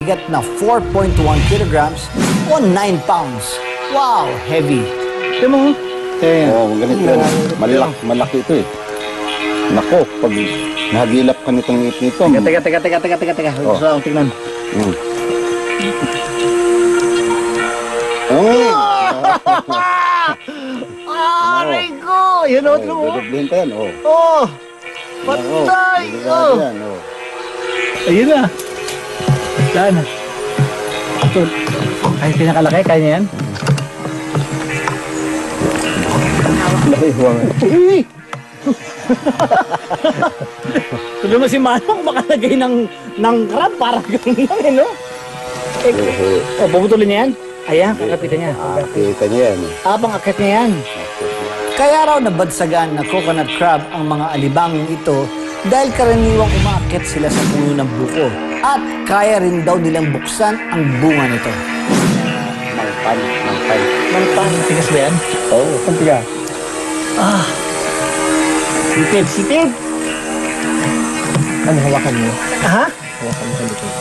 bigat na 4.1 kilograms o 9 pounds. Wow, heavy. Ito mo. Oo, magalit yan. Malaki ito eh. Nako, pag nahagilap ka nitong ipin nito. Teka. Gusto akong tignan. Aray ko! Yan o, ito mo. Dudublihin pa yan, oo. Oh! Patay! Oh! Ayun na. Saan? Ito. Ay, pinakalaki. Kaya niya yan? Laki, huwag. Uy! Ito naman si Manong makalagay ng crab para gano'n lang, no? Oh, puputulin niya yan? Ayan, kakapitan niya. Kita niya yan. Abang akit niya yan. Kaya raw nabadsagan na coconut crab ang mga alibangong ito dahil karaniwang umaakit sila sa puno ng buko at kaya rin daw nilang buksan ang bunga nito. Mangpan. Tigas ba yan? Oo. Ang tiga. Sipid. Ano, hawakan mo? Ha? Hawakan mo sa likod.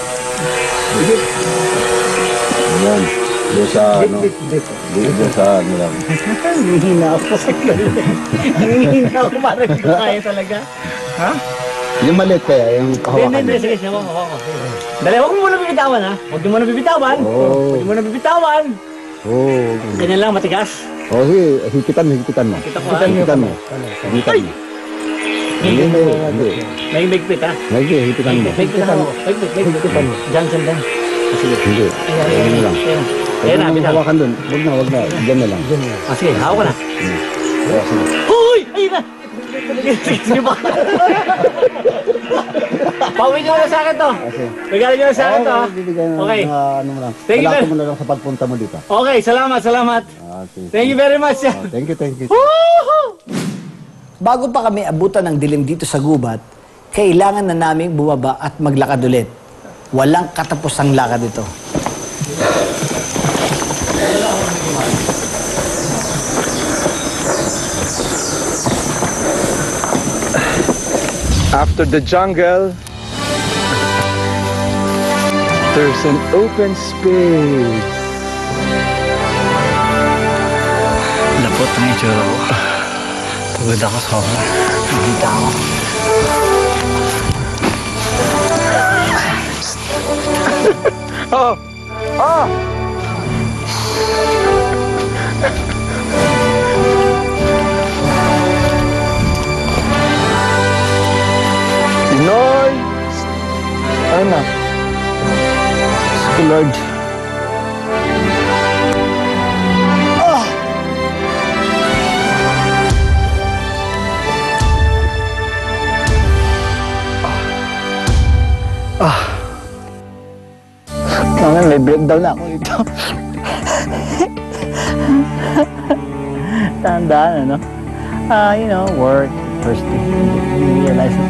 Ayan. Doon sa ano. Doon sa ano lang. Hihina ako. Hihina ako parang hindi ko kaya talaga. Ha? Yung maliit kaya, yung hawakan mo. Sige. Ako. Dali, huwag mo muna bibitawan, ha? Huwag mo muna bibitawan. Oo. Huwag mo muna bibitawan. Oo. Ganyan lang, matigas. Oo, sige. Hikitan mo. Hikitan mo. Hindi. May bigpit, ha? Sige, hikitan mo. Bigpit mo. Johnson lang. Sige. Hindi. Ayan lang. Ayan na, Huwag bitaw. hawakan dun. Huwag na. Diyan na lang. Sige, hawak ka na. Sige. Huy! Ayun na! Sige ba? Pauwi nyo na sa akin to. Regalo nyo na sa akin to, ha? Okay. Ano mo lang. Thank you, Palako sir. mo na lang sa pagpunta mo dito. Okay, salamat. Okay. Thank you very much, sir. Thank you. Bago pa kami abutan ng dilim dito sa gubat, kailangan na naming bumaba at maglakad ulit. Walang katapusang lakad ito. After the jungle, there's an open space. Lapot ang itsura ko. Pagod ako sobra. Nakita ako. Pinoy! Ano na? Lord. Naman, may breakdown na ako ito. Tandaan, ano? You know, work, first thing, you realize it.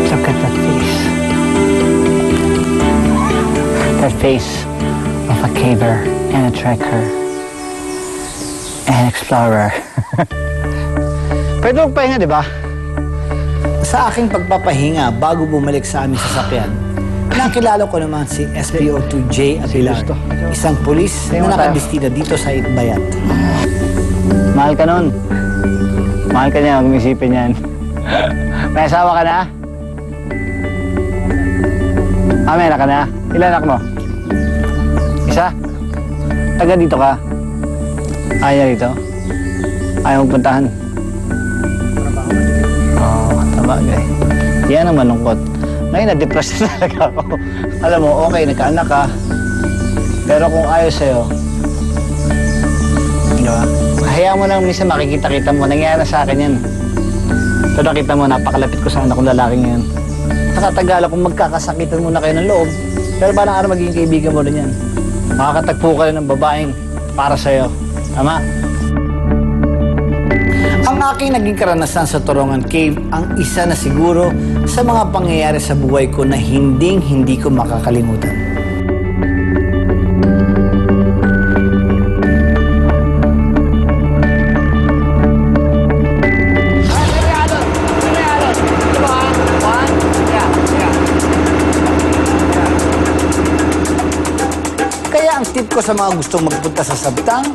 Look at that face. That face of a caver and a trekker. And explorer. Pwede magpahinga, di ba? Sa aking pagpapahinga bago bumalik sa aming sasakyan, nakilala ko naman si SPO2J Apilar, isang pulis na nakabistida dito sa Itbayat. Mahal ka nun. Mahal ka niya, huwag mong isipin yan. May asawa ka na? Meron ka na? Ilan anak mo? Isa? Taga dito ka? Ayaw dito? Ayaw magpuntahan? Oo, tabagay. Yan ang malungkot. Ngayon, na-depress na talaga ako. Alam mo, okay, nagkaanak ka. Pero kung ayaw sa'yo, di ba? Hayaan mo lang minsan makikita-kita mo. Nangyayari na sa akin yan. Pero nakita mo, napakalapit ko sa anak kong lalaki ngayon. Nakatagala kung magkakasakitan muna kayo ng loob. Pero parang araw magiging kaibigan mo rin yan. Makakatagpo ka rin ng babaeng para sa'yo. Tama? Ang aking naging karanasan sa Torongan Cave ang isa na siguro sa mga pangyayari sa buhay ko na hindi ko makakalimutan. tip ko sa mga gustong magpunta sa Sabtang,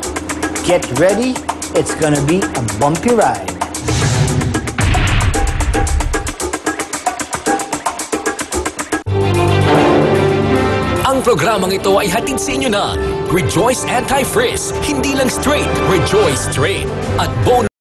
get ready, it's gonna be a bumpy ride. Ang programang ito ay hatid sa inyo ng Rejoice Anti-Frizz, hindi lang straight, Rejoice Straight. At bonus